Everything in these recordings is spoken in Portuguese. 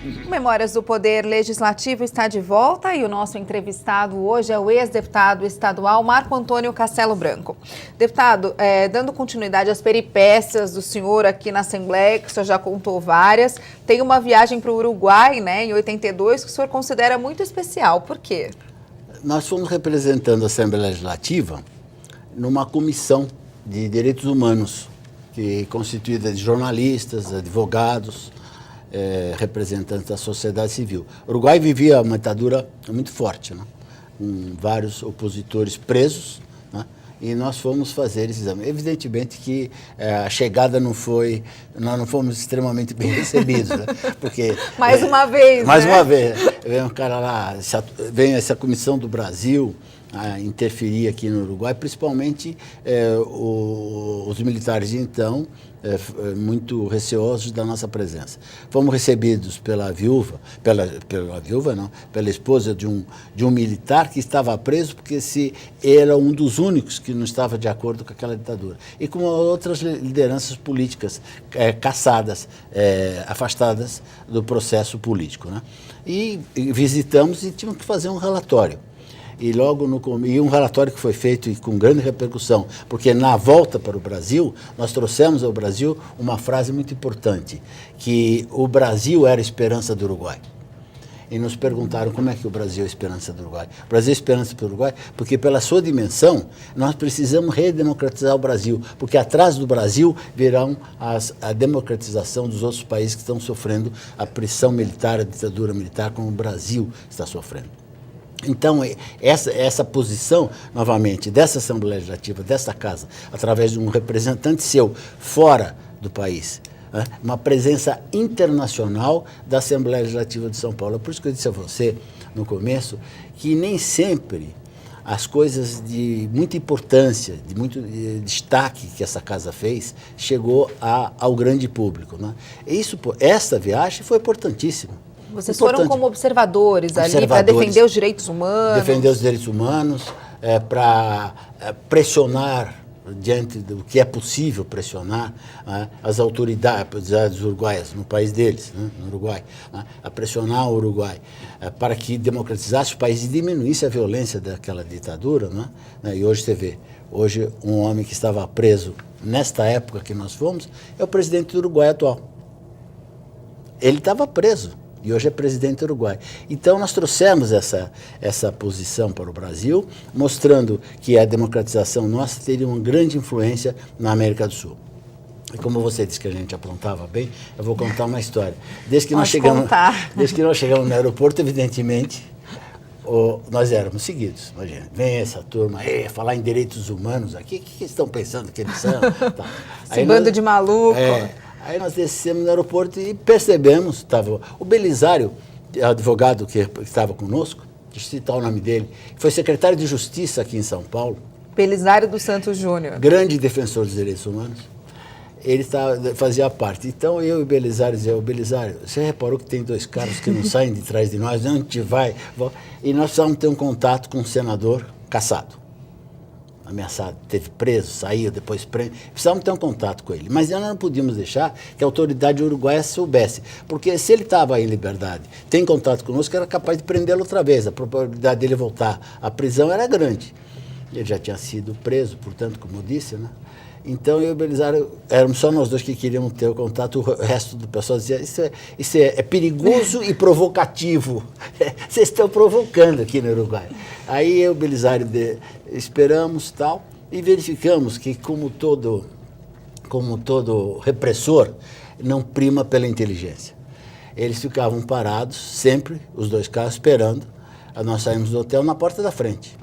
Memórias do Poder Legislativo está de volta e o nosso entrevistado hoje é o ex-deputado estadual Marco Antônio Castelo Branco. Deputado, dando continuidade às peripécias do senhor aqui na Assembleia, que o senhor já contou várias, tem uma viagem para o Uruguai, né, em 82, que o senhor considera muito especial. Por quê? Nós fomos representando a Assembleia Legislativa numa comissão de direitos humanos, que é constituída de jornalistas, advogados, representantes da sociedade civil. O Uruguai vivia uma ditadura muito forte, né? Com vários opositores presos, né? E nós fomos fazer esse exame. Evidentemente que a chegada nós não fomos extremamente bem recebidos, né? Porque mais uma vez, mais uma vez, vem um cara lá, vem essa comissão do Brasil a interferir aqui no Uruguai, principalmente os militares de então, muito receosos da nossa presença. Fomos recebidos pela esposa de um militar que estava preso porque era um dos únicos que não estava de acordo com aquela ditadura. E com outras lideranças políticas caçadas, afastadas do processo político, né? E visitamos e tínhamos que fazer um relatório. E um relatório que foi feito e com grande repercussão, porque na volta para o Brasil, nós trouxemos ao Brasil uma frase muito importante, que o Brasil era a esperança do Uruguai. E nos perguntaram como é que o Brasil é a esperança do Uruguai. O Brasil é a esperança do Uruguai porque, pela sua dimensão, nós precisamos redemocratizar o Brasil, porque atrás do Brasil virão a democratização dos outros países que estão sofrendo a pressão militar, a ditadura militar, como o Brasil está sofrendo. Então, essa posição, novamente, dessa Assembleia Legislativa, dessa Casa, através de um representante seu fora do país, né, uma presença internacional da Assembleia Legislativa de São Paulo. É por isso que eu disse a você, no começo, que nem sempre as coisas de muita importância, de muito destaque que essa Casa fez, chegou ao grande público, né? Essa viagem foi importantíssima. Vocês foram como observadores ali para defender os direitos humanos? Defender os direitos humanos, para pressionar, diante do que é possível pressionar, as autoridades uruguaias, no país deles, né, no Uruguai, a pressionar o Uruguai, para que democratizasse o país e diminuísse a violência daquela ditadura, né? E hoje você vê, hoje um homem que estava preso nesta época que nós fomos, é o presidente do Uruguai atual. Ele estava preso. E hoje é presidente do Uruguai. Então, nós trouxemos essa posição para o Brasil, mostrando que a democratização nossa teria uma grande influência na América do Sul. E como você disse que a gente aprontava bem, eu vou contar uma história. Desde que nós chegamos no aeroporto, evidentemente, nós éramos seguidos. Imagina, vem essa turma aí falar em direitos humanos aqui, o que estão pensando que eles são? Tá. Esse bando de maluco. Aí nós descemos no aeroporto e percebemos, estava o Belisário, advogado que estava conosco, deixa eu citar o nome dele, foi secretário de Justiça aqui em São Paulo. Belisário dos Santos Júnior. Grande defensor dos direitos humanos. Ele fazia parte. Então eu e o Belisário diziam, Belisário, você reparou que tem dois carros que não saem de trás de nós, onde a gente vai? E nós precisávamos ter um contato com um senador caçado. Ameaçado, teve preso, saiu, depois preso. Precisávamos ter um contato com ele. Mas nós não podíamos deixar que a autoridade uruguaia soubesse. Porque se ele estava em liberdade, tem contato conosco, era capaz de prendê-lo outra vez. A probabilidade dele voltar à prisão era grande. Ele já tinha sido preso, portanto, como eu disse, né? Então, eu e o Belisário, éramos só nós dois que queríamos ter o contato, o resto do pessoal dizia, isso é perigoso e provocativo. Vocês estão provocando aqui no Uruguai. Aí eu e o Belisário esperamos tal, e verificamos que, como todo repressor, não prima pela inteligência. Eles ficavam parados, sempre, os dois carros, esperando. Nós saímos do hotel na porta da frente.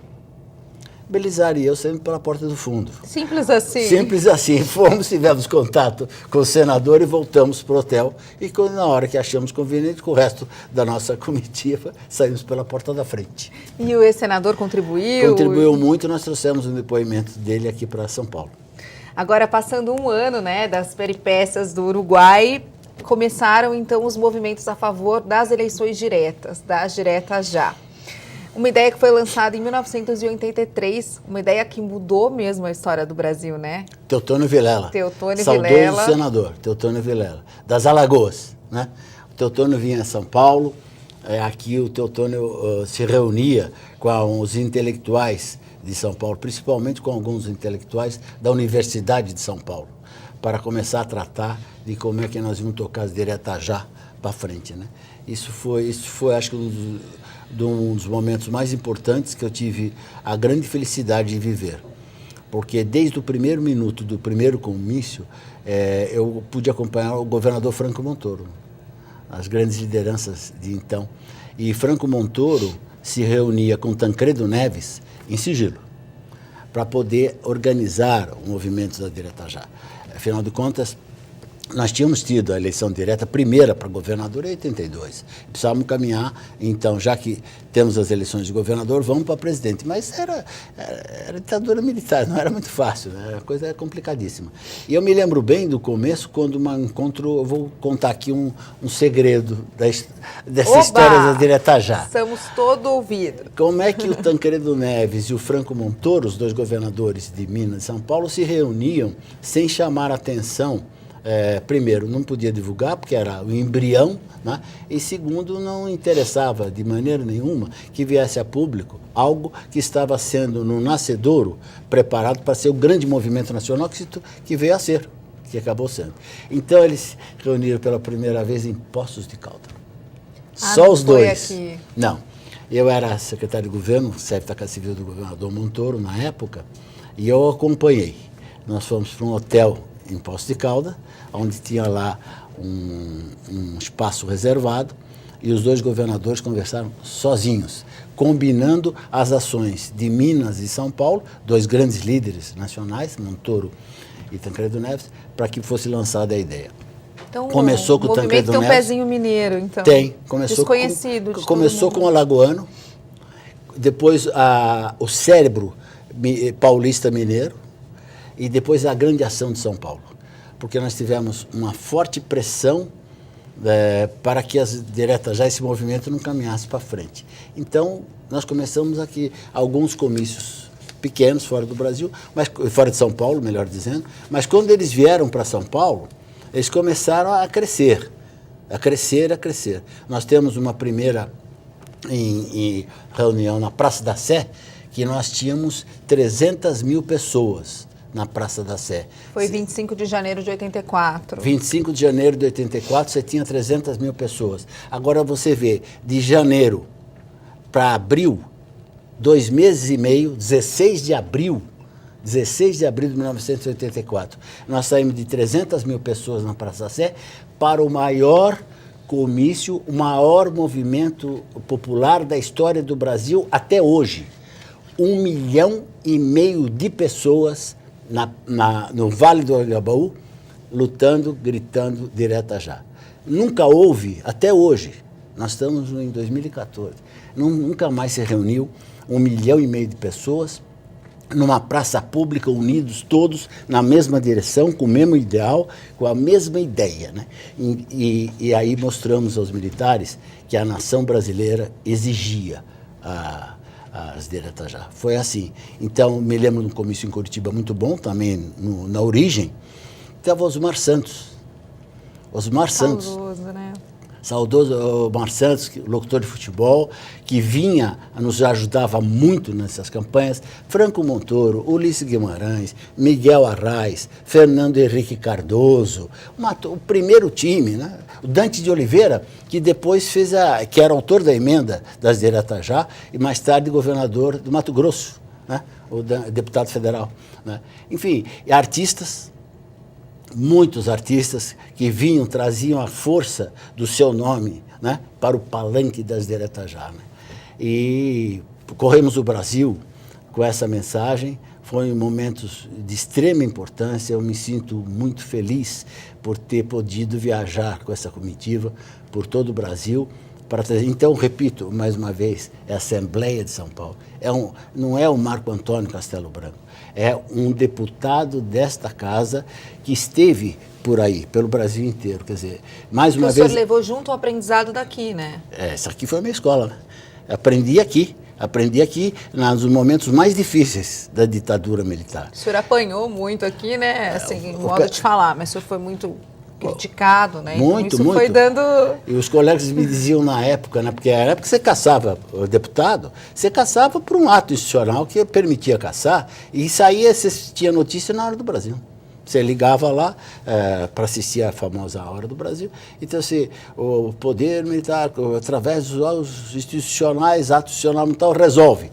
Belisário e eu saímos pela porta do fundo. Simples assim? Simples assim. Fomos, tivemos contato com o senador e voltamos para o hotel. E na hora que achamos conveniente, com o resto da nossa comitiva, saímos pela porta da frente. E o ex-senador contribuiu? Contribuiu muito, nós trouxemos um depoimento dele aqui para São Paulo. Agora, passando um ano, né, das peripécias do Uruguai, começaram então os movimentos a favor das eleições diretas, das diretas já. Uma ideia que foi lançada em 1983, uma ideia que mudou mesmo a história do Brasil, né? Teotônio Vilela. Teotônio Saudoso Vilela. senador, Teotônio Vilela, das Alagoas, né? Teotônio vinha a São Paulo, aqui o Teotônio se reunia com os intelectuais de São Paulo, principalmente com alguns intelectuais da Universidade de São Paulo, para começar a tratar de como é que nós vamos tocar as diretas já para frente, né? Isso foi, acho que, um dos momentos mais importantes que eu tive a grande felicidade de viver. Porque desde o primeiro minuto do primeiro comício, eu pude acompanhar o governador Franco Montoro, as grandes lideranças de então. E Franco Montoro se reunia com Tancredo Neves em sigilo, para poder organizar o movimento da direta já. Afinal de contas, nós tínhamos tido a eleição direta primeira para governador em 82. Precisávamos caminhar, então, já que temos as eleições de governador, vamos para presidente. Mas era ditadura militar, não era muito fácil, né? A coisa era complicadíssima. E eu me lembro bem do começo, quando eu vou contar aqui um segredo dessa história da direta já. Estamos todo ouvidos. Como é que o Tancredo Neves e o Franco Montoro, os dois governadores de Minas e São Paulo, se reuniam sem chamar atenção? Primeiro, não podia divulgar, porque era o embrião, né? E segundo, não interessava de maneira nenhuma que viesse a público algo que estava sendo, no nascedouro, preparado para ser o grande movimento nacional que veio a ser, que acabou sendo. Então, eles se reuniram pela primeira vez em Poços de Caldas. Só os dois. Aqui. Não. Eu era secretário de governo, chefe da Casa Civil do governador Montoro, na época, e eu acompanhei. Nós fomos para um hotel em Poços de Caldas, onde tinha lá um espaço reservado, e os dois governadores conversaram sozinhos, combinando as ações de Minas e São Paulo, dois grandes líderes nacionais, Montoro e Tancredo Neves, para que fosse lançada a ideia. Então, começou com o Tancredo tem um Neves. pezinho mineiro, então. Tem. Desconhecido. Começou com o alagoano, depois o cérebro paulista mineiro, e depois a grande ação de São Paulo. Porque nós tivemos uma forte pressão para que as diretas já esse movimento não caminhasse para frente. Então, nós começamos aqui alguns comícios pequenos fora do Brasil, mas fora de São Paulo, melhor dizendo, mas quando eles vieram para São Paulo, eles começaram a crescer, a crescer, a crescer. Nós temos uma primeira reunião na Praça da Sé, que nós tínhamos 300 mil pessoas na Praça da Sé. Foi 25 de janeiro de 84. 25 de janeiro de 84, você tinha 300 mil pessoas. Agora você vê, de janeiro para abril, 2 meses e meio, 16 de abril de 1984, nós saímos de 300 mil pessoas na Praça da Sé para o maior comício, o maior movimento popular da história do Brasil até hoje. 1,5 milhão de pessoas no Vale do Anhangabaú, lutando, gritando, direta já. Nunca houve, até hoje, nós estamos em 2014, nunca mais se reuniu 1,5 milhão de pessoas numa praça pública, unidos todos na mesma direção, com o mesmo ideal, com a mesma ideia, né? E aí mostramos aos militares que a nação brasileira exigia as diretas já. Foi assim. Então, me lembro de um comício em Curitiba muito bom, também na origem, estava Osmar Santos. Osmar Santos. Saudoso, né? Saudoso Osmar Santos, locutor de futebol, que nos ajudava muito nessas campanhas. Franco Montoro, Ulisses Guimarães, Miguel Arraes, Fernando Henrique Cardoso, o primeiro time, né? O Dante de Oliveira, que depois que era autor da emenda das diretas já, e mais tarde governador do Mato Grosso, né? O deputado federal, né? Enfim, artistas, muitos artistas que traziam a força do seu nome, né, para o palanque das diretas já, né? E corremos o Brasil com essa mensagem. Foi momentos de extrema importância. Eu me sinto muito feliz por ter podido viajar com essa comitiva por todo o Brasil. Então, repito mais uma vez, é a Assembleia de São Paulo. Não é o Marco Antônio Castelo Branco, é um deputado desta casa que esteve por aí, pelo Brasil inteiro. Quer dizer, mais uma vez... O senhor levou junto o aprendizado daqui, né? Essa aqui foi a minha escola, né? Aprendi aqui nos momentos mais difíceis da ditadura militar. O senhor apanhou muito aqui, né? Assim, modo de falar, mas o senhor foi muito criticado, né? Muito, então isso muito. foi dando... E os colegas me diziam na época, né, porque na época que você caçava o deputado, você caçava por um ato institucional que permitia caçar, e saía, você tinha notícia na Hora do Brasil. Você ligava lá para assistir a famosa Hora do Brasil. Então, assim, o poder militar, através dos institucionais, ato institucional e tal, resolve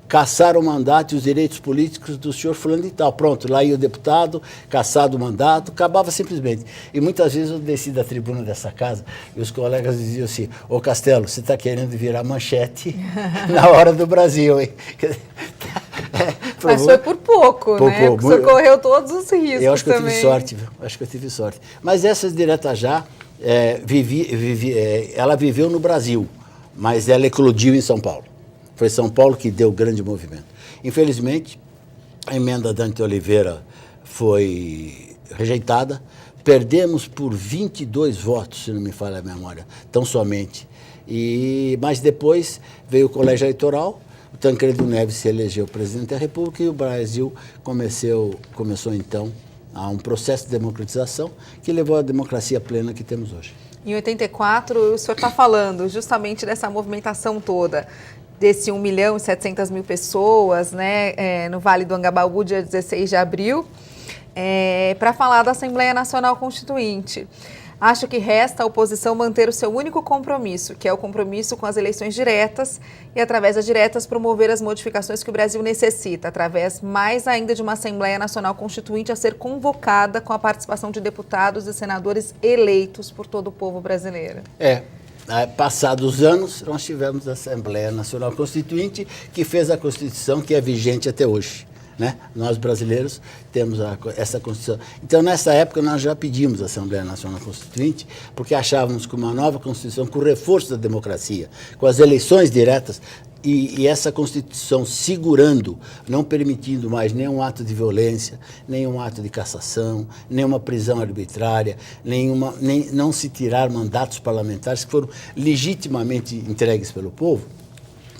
caçar o mandato e os direitos políticos do senhor fulano de tal. Pronto, lá ia o deputado, caçado o mandato, acabava simplesmente. E muitas vezes eu desci da tribuna dessa casa e os colegas diziam assim, ô Castelo, você está querendo virar manchete na Hora do Brasil, hein? Mas foi por pouco, né? Porque o senhor correu todos os riscos. Eu acho que também. Eu tive sorte, viu? Acho que eu tive sorte. Mas essa direta já, ela viveu no Brasil, mas ela eclodiu em São Paulo. Foi São Paulo que deu grande movimento. Infelizmente, a emenda Dante Oliveira foi rejeitada. Perdemos por 22 votos, se não me falha a memória, tão somente. Mas depois veio o colégio eleitoral, o Tancredo Neves se elegeu presidente da República e o Brasil começou então a um processo de democratização que levou à democracia plena que temos hoje. Em 84, o senhor está falando justamente dessa movimentação toda, desse 1.700.000 pessoas, né, no Vale do Angabaú, dia 16 de abril, para falar da Assembleia Nacional Constituinte. Acho que resta à oposição manter o seu único compromisso, que é o compromisso com as eleições diretas e, através das diretas, promover as modificações que o Brasil necessita, através mais ainda de uma Assembleia Nacional Constituinte a ser convocada com a participação de deputados e senadores eleitos por todo o povo brasileiro. Passados os anos, nós tivemos a Assembleia Nacional Constituinte, que fez a Constituição que é vigente até hoje. Né? Nós, brasileiros, temos essa Constituição. Então, nessa época, nós já pedimos a Assembleia Nacional Constituinte, porque achávamos que uma nova Constituição, com o reforço da democracia, com as eleições diretas, e essa Constituição segurando, não permitindo mais nenhum ato de violência, nenhum ato de cassação, nenhuma prisão arbitrária, não se tirar mandatos parlamentares que foram legitimamente entregues pelo povo,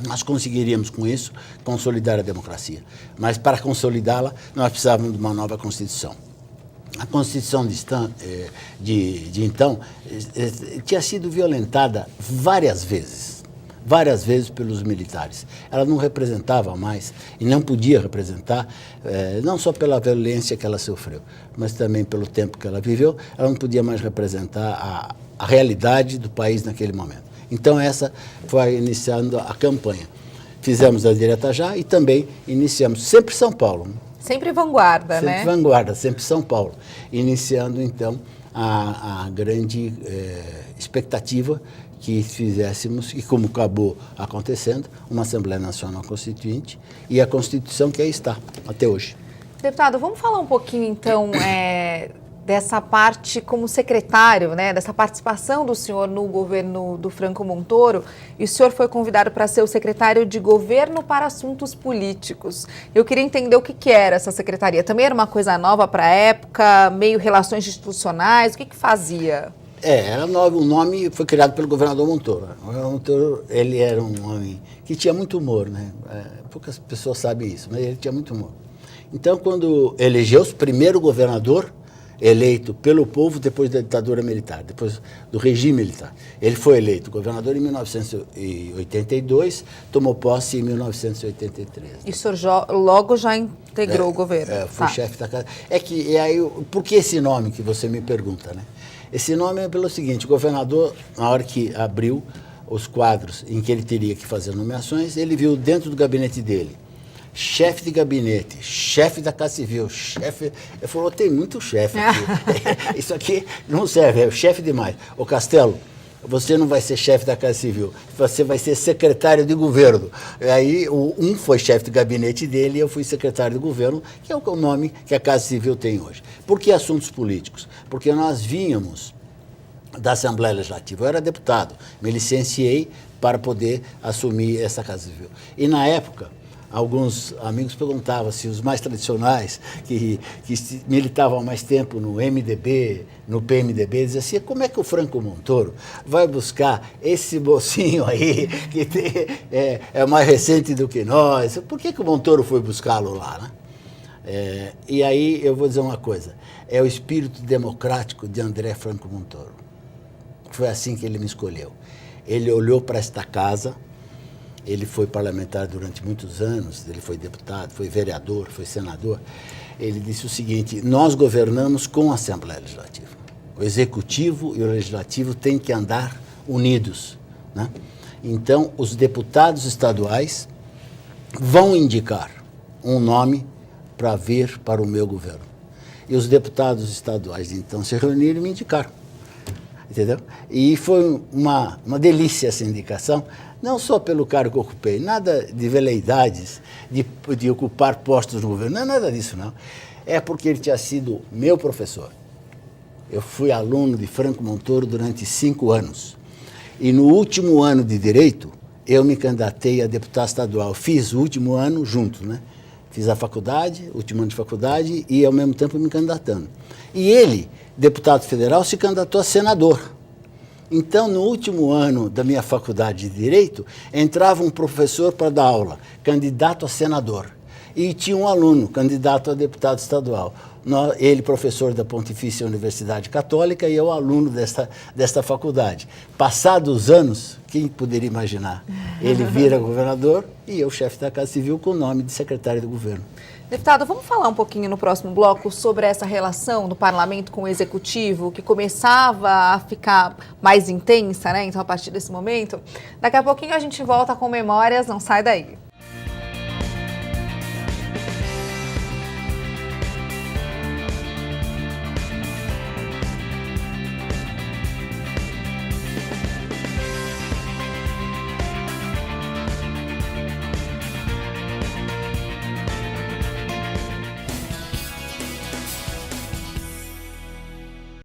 nós conseguiríamos, com isso, consolidar a democracia. Mas, para consolidá-la, nós precisávamos de uma nova Constituição. A Constituição de então tinha sido violentada várias vezes pelos militares. Ela não representava mais, e não podia representar, não só pela violência que ela sofreu, mas também pelo tempo que ela viveu, ela não podia mais representar a realidade do país naquele momento. Então, essa foi iniciando a campanha. Fizemos a direta já e também iniciamos, sempre São Paulo. Sempre vanguarda, né? Sempre vanguarda, sempre São Paulo. Iniciando, então, a grande expectativa que fizéssemos, e como acabou acontecendo, uma Assembleia Nacional Constituinte e a Constituição que aí está, até hoje. Deputado, vamos falar um pouquinho, então, dessa parte como secretário, né, dessa participação do senhor no governo do Franco Montoro, e o senhor foi convidado para ser o secretário de Governo para Assuntos Políticos. Eu queria entender o que era essa secretaria. Também era uma coisa nova para a época, meio relações institucionais, o que fazia? Era novo, o nome foi criado pelo governador Montoro. O governador Montoro, ele era um homem que tinha muito humor, né? Poucas pessoas sabem isso, mas ele tinha muito humor. Então, quando elegeu-se o primeiro governador eleito pelo povo depois da ditadura militar, depois do regime militar. Ele foi eleito governador em 1982, tomou posse em 1983. E o senhor logo já integrou o governo? Fui chefe da casa. Por que esse nome que você me pergunta, né? Esse nome é pelo seguinte: o governador, na hora que abriu os quadros em que ele teria que fazer nomeações, ele viu dentro do gabinete dele chefe de gabinete, chefe da Casa Civil, chefe... Ele falou, tem muito chefe aqui. Isso aqui não serve, é o chefe demais. Ô Castelo, você não vai ser chefe da Casa Civil, você vai ser secretário de governo. E aí, um foi chefe de gabinete dele e eu fui secretário de governo, que é o nome que a Casa Civil tem hoje. Por que assuntos políticos? Porque nós vínhamos da Assembleia Legislativa. Eu era deputado, me licenciei para poder assumir essa Casa Civil. E na época, alguns amigos perguntavam se os mais tradicionais, que militavam há mais tempo no MDB, no PMDB, diziam assim, como é que o Franco Montoro vai buscar esse mocinho aí, que é mais recente do que nós? Por que o Montoro foi buscá-lo lá, né? E aí eu vou dizer uma coisa, é o espírito democrático de André Franco Montoro. Foi assim que ele me escolheu. Ele olhou para esta casa, ele foi parlamentar durante muitos anos, ele foi deputado, foi vereador, foi senador. Ele disse o seguinte: nós governamos com a Assembleia Legislativa. O Executivo e o Legislativo têm que andar unidos, né? Então, os deputados estaduais vão indicar um nome para vir para o meu governo. E os deputados estaduais, então, se reuniram e me indicaram. Entendeu? E foi uma delícia essa indicação, não só pelo cargo que eu ocupei, nada de veleidades, de ocupar postos no governo, não é nada disso, não. É porque ele tinha sido meu professor. Eu fui aluno de Franco Montoro durante 5 anos. E no último ano de Direito, eu me candidatei a deputado estadual. Fiz o último ano junto, né? Fiz a faculdade, último ano de faculdade, e ao mesmo tempo me candidatando. E ele, deputado federal, se candidatou a senador. Então, no último ano da minha faculdade de Direito, entrava um professor para dar aula, candidato a senador. E tinha um aluno, candidato a deputado estadual. Ele, professor da Pontifícia Universidade Católica, e eu, aluno desta faculdade. Passados os anos, quem poderia imaginar? Ele vira governador e eu, chefe da Casa Civil, com o nome de secretário do governo. Deputado, vamos falar um pouquinho no próximo bloco sobre essa relação do parlamento com o executivo, que começava a ficar mais intensa, né? Então, a partir desse momento. Daqui a pouquinho a gente volta com memórias, não sai daí.